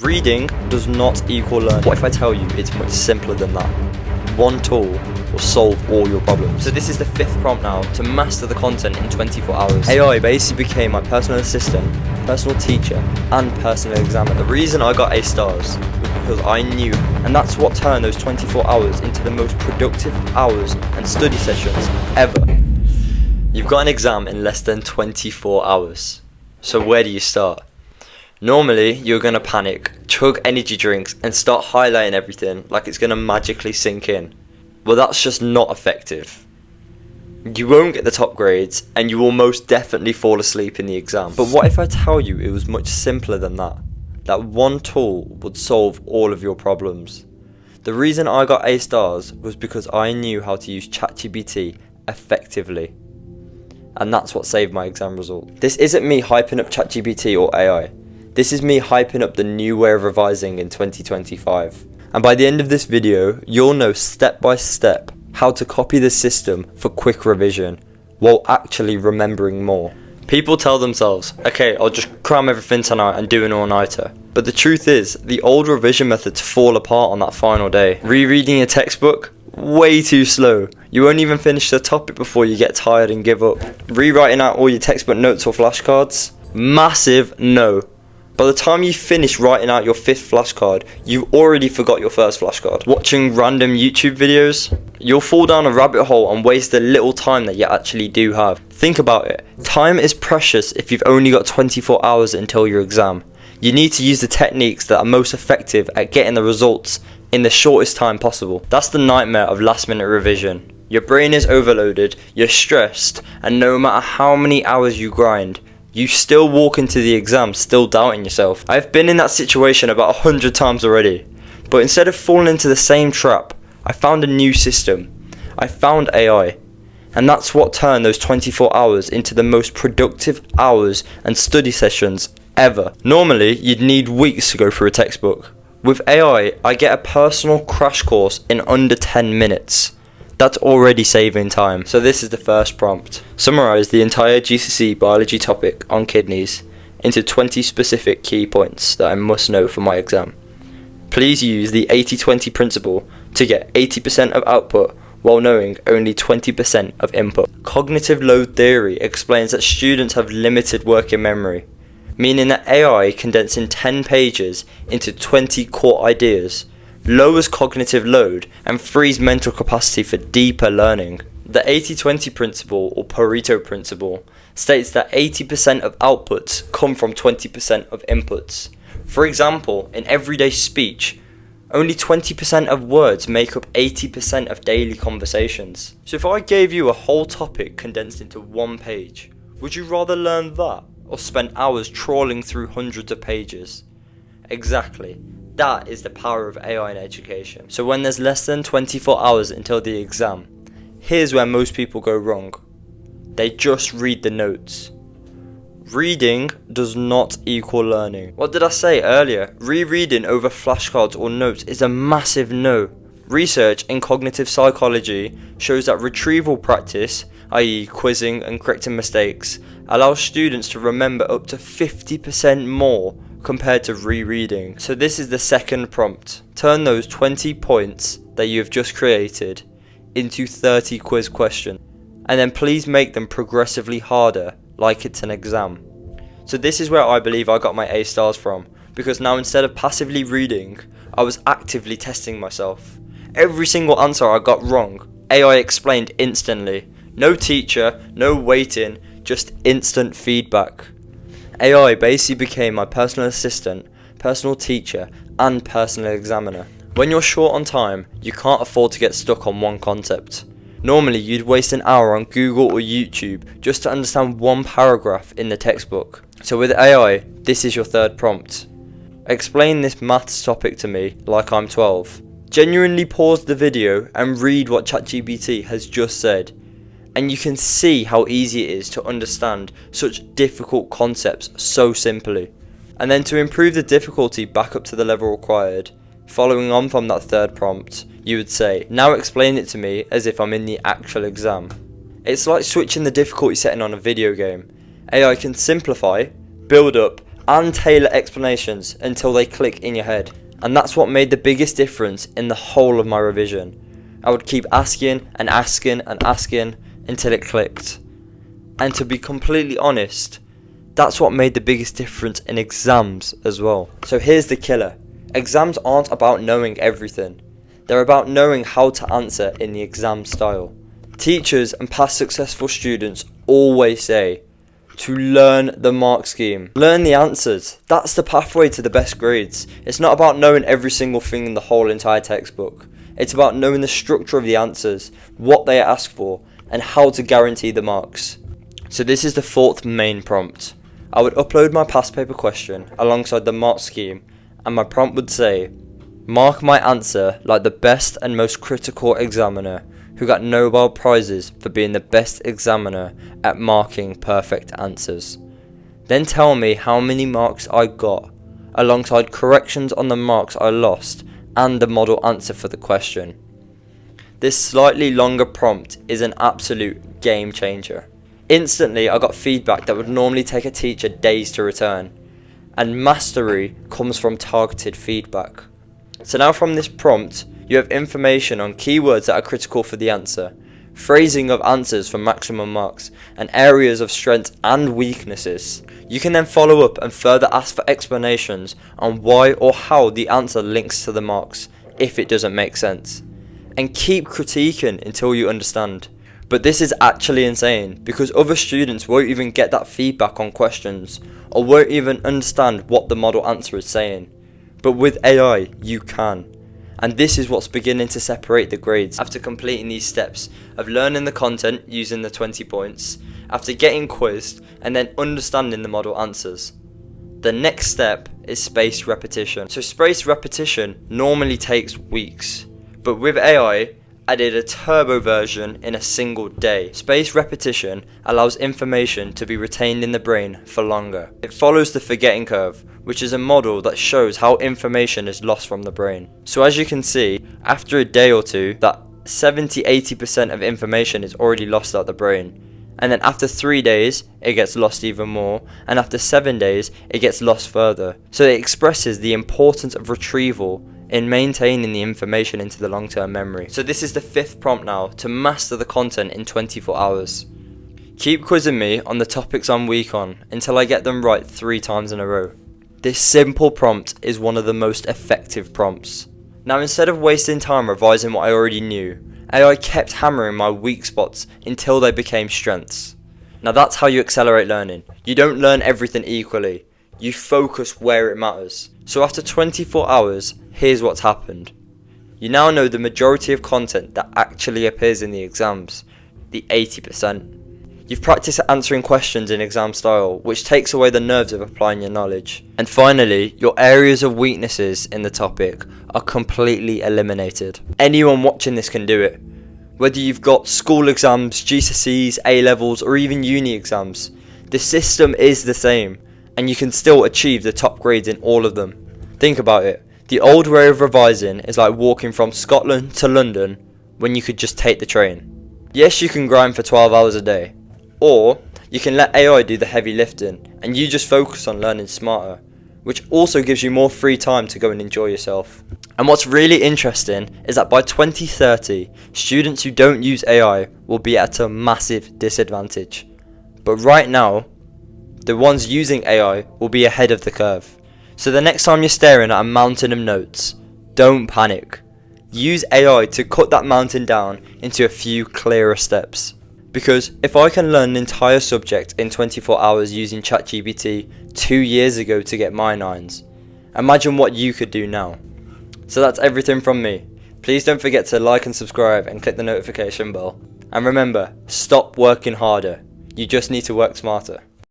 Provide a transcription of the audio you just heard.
Reading does not equal learning. What if I tell you it's much simpler than that? One tool will solve all your problems. So this is the fifth prompt now, to master the content in 24 hours. AI basically became my personal assistant, personal teacher, and personal examiner. The reason I got A stars was because I knew, and that's what turned those 24 hours into the most productive hours and study sessions ever. You've got an exam in less than 24 hours. So where do you start? Normally, you're going to panic, chug energy drinks, and start highlighting everything like it's going to magically sink in. Well, that's just not effective. You won't get the top grades, and you will most definitely fall asleep in the exam. But what if I tell you it was much simpler than that? That one tool would solve all of your problems. The reason I got A stars was because I knew how to use ChatGPT effectively. And that's what saved my exam result. This isn't me hyping up ChatGPT or AI. This is me hyping up the new way of revising in 2025. And by the end of this video, you'll know step by step how to copy the system for quick revision while actually remembering more. People tell themselves, okay, I'll just cram everything tonight and do an all-nighter. But the truth is, the old revision methods fall apart on that final day. Rereading a textbook? Way too slow. You won't even finish the topic before you get tired and give up. Rewriting out all your textbook notes or flashcards? Massive no. By the time you finish writing out your fifth flashcard, you already forgot your first flashcard. Watching random YouTube videos? You'll fall down a rabbit hole and waste the little time that you actually do have. Think about it. Time is precious if you've only got 24 hours until your exam. You need to use the techniques that are most effective at getting the results in the shortest time possible. That's the nightmare of last minute revision. Your brain is overloaded, you're stressed, and no matter how many hours you grind, you still walk into the exam still doubting yourself. I've been in that situation about 100 times already, but instead of falling into the same trap, I found a new system. I found AI, and that's what turned those 24 hours into the most productive hours and study sessions ever. Normally, you'd need weeks to go through a textbook. With AI, I get a personal crash course in under 10 minutes. That's already saving time. So this is the first prompt. Summarize the entire GCSE biology topic on kidneys into 20 specific key points that I must know for my exam. Please use the 80-20 principle to get 80% of output while knowing only 20% of input. Cognitive load theory explains that students have limited working memory, meaning that AI condensing 10 pages into 20 core ideas lowers cognitive load and frees mental capacity for deeper learning. The 80-20 principle, or Pareto principle, states that 80% of outputs come from 20% of inputs. For example, in everyday speech, only 20% of words make up 80% of daily conversations. So if I gave you a whole topic condensed into one page, would you rather learn that or spend hours trawling through hundreds of pages? Exactly. That is the power of AI in education. So when there's less than 24 hours until the exam, here's where most people go wrong. They just read the notes. Reading does not equal learning. What did I say earlier? Rereading over flashcards or notes is a massive no. Research in cognitive psychology shows that retrieval practice, i.e. quizzing and correcting mistakes, allows students to remember up to 50% more compared to rereading. So this is the second prompt. Turn those 20 points that you have just created into 30 quiz questions, and then please make them progressively harder like it's an exam. So this is where I believe I got my A stars from, because now instead of passively reading, I was actively testing myself. Every single answer I got wrong, AI explained instantly. No teacher, no waiting, just instant feedback. AI basically became my personal assistant, personal teacher, and personal examiner. When you're short on time, you can't afford to get stuck on one concept. Normally, you'd waste an hour on Google or YouTube just to understand one paragraph in the textbook. So with AI, this is your third prompt. Explain this maths topic to me like I'm 12. Genuinely pause the video and read what ChatGPT has just said, and you can see how easy it is to understand such difficult concepts so simply. And then to improve the difficulty back up to the level required, following on from that third prompt, you would say, now explain it to me as if I'm in the actual exam. It's like switching the difficulty setting on a video game. AI can simplify, build up, and tailor explanations until they click in your head. And that's what made the biggest difference in the whole of my revision. I would keep asking and asking and asking until it clicked. And to be completely honest, that's what made the biggest difference in exams as well. So here's the killer. Exams aren't about knowing everything. They're about knowing how to answer in the exam style. Teachers and past successful students always say to learn the mark scheme. Learn the answers. That's the pathway to the best grades. It's not about knowing every single thing in the whole entire textbook. It's about knowing the structure of the answers, what they ask for, and how to guarantee the marks. So this is the fourth main prompt. I would upload my past paper question alongside the mark scheme, and my prompt would say, mark my answer like the best and most critical examiner who got Nobel Prizes for being the best examiner at marking perfect answers. Then tell me how many marks I got, alongside corrections on the marks I lost and the model answer for the question. This slightly longer prompt is an absolute game changer. Instantly I got feedback that would normally take a teacher days to return, and mastery comes from targeted feedback. So now from this prompt, you have information on keywords that are critical for the answer, phrasing of answers for maximum marks, and areas of strengths and weaknesses. You can then follow up and further ask for explanations on why or how the answer links to the marks, if it doesn't make sense. And keep critiquing until you understand. But this is actually insane, because other students won't even get that feedback on questions, or won't even understand what the model answer is saying. But with AI, you can. And this is what's beginning to separate the grades. After completing these steps of learning the content using the 20 points, after getting quizzed, and then understanding the model answers, the next step is spaced repetition. So spaced repetition normally takes weeks, but with AI, I did a turbo version in a single day. Spaced repetition allows information to be retained in the brain for longer. It follows the forgetting curve, which is a model that shows how information is lost from the brain. So as you can see, after a day or two, that 70-80% of information is already lost out the brain. And then after 3 days, it gets lost even more, and after 7 days, it gets lost further. So it expresses the importance of retrieval in maintaining the information into the long-term memory. So this is the fifth prompt now, to master the content in 24 hours. Keep quizzing me on the topics I'm weak on until I get them right 3 times in a row. This simple prompt is one of the most effective prompts. Now instead of wasting time revising what I already knew, AI kept hammering my weak spots until they became strengths. Now that's how you accelerate learning. You don't learn everything equally. You focus where it matters. So after 24 hours, here's what's happened. You now know the majority of content that actually appears in the exams, the 80%. You've practiced answering questions in exam style, which takes away the nerves of applying your knowledge. And finally, your areas of weaknesses in the topic are completely eliminated. Anyone watching this can do it. Whether you've got school exams, GCSEs, A-levels, or even uni exams, the system is the same, and you can still achieve the top grades in all of them. Think about it. The old way of revising is like walking from Scotland to London when you could just take the train. Yes, you can grind for 12 hours a day, or you can let AI do the heavy lifting and you just focus on learning smarter, which also gives you more free time to go and enjoy yourself. And what's really interesting is that by 2030, students who don't use AI will be at a massive disadvantage. But right now, the ones using AI will be ahead of the curve. So the next time you're staring at a mountain of notes, don't panic. Use AI to cut that mountain down into a few clearer steps. Because if I can learn an entire subject in 24 hours using ChatGPT 2 years ago to get my 9s, imagine what you could do now. So that's everything from me. Please don't forget to like and subscribe and click the notification bell. And remember, stop working harder. You just need to work smarter.